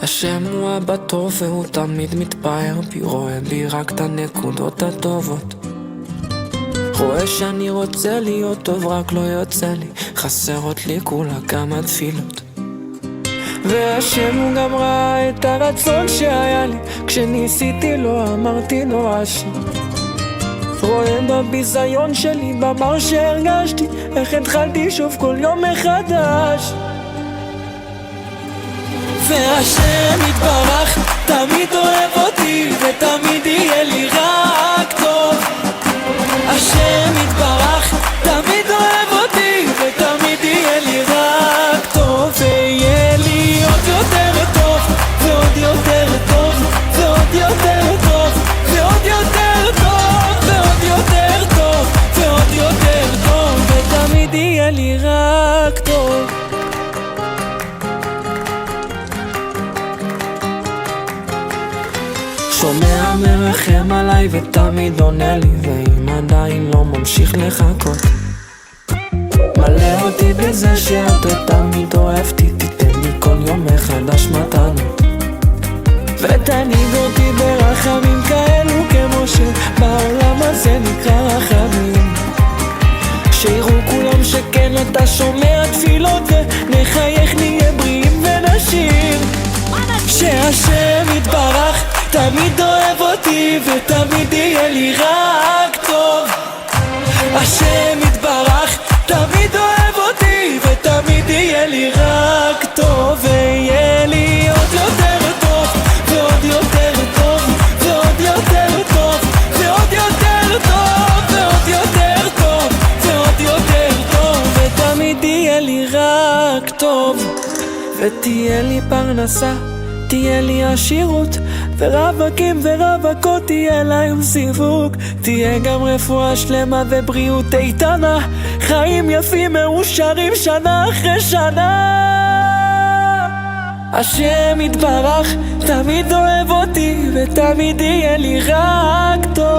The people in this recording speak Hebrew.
השם הוא אבא טוב והוא תמיד מתפאר בי, רואה בי רק את הנקודות הטובות. רואה שאני רוצה להיות טוב רק לא יוצא לי, חסרות לי כולה כמה תפילות. והשם הוא גם ראה את הרצון שהיה לי, כשניסיתי לא אמרתי נורא שם. רואה בביזיון שלי, במר שהרגשתי, איך התחלתי שוב כל יום מחדש. והשם יתברך תמיד אוהב אותי ותמיד יהיה לי רק טוב. השם יתברך תמיד אוהב אותי ותמיד יהיה לי רק טוב. ויהיה לי עוד יותר טוב ועוד יותר טוב ועוד יותר טוב ועוד יותר טוב ועוד יותר טוב ועוד יותר טוב ותמיד יהיה לי רק טוב. שומע מרחם עליי ותמיד עונה לי, ואם עדיין לא ממשיך לחכות, מלא אותי בזה שאתה תמיד אוהבתי, תיתן לי כל יום מחדש מתנות, ותנהיג אותי ברחמים כאלו כמו שבעולם הזה נקרא רחמים. שיראו כולם שכן אתה שומע תפילות, ונחייך נהיה בריאים ונשיר. שהשם יתברך תמיד אוהב אותי ותמיד יהיה לי רק טוב. השם יתברך תמיד אוהב אותי ותמיד יהיה לי רק טוב. ויהיה לי עוד יותר טוב ועוד יותר טוב ועוד יותר טוב ועוד יותר טוב ועוד יותר טוב ועוד יותר טוב ותמיד יהיה לי רק טוב. ותהיה לי פרנסה, תהיה לי עשירות, ורווקים ורווקות תהיה להם סיווג. תהיה גם רפואה שלמה ובריאות איתנה, חיים יפים מאושרים שנה אחרי שנה. השם יתברך תמיד אוהב אותי ותמיד יהיה לי רק טוב.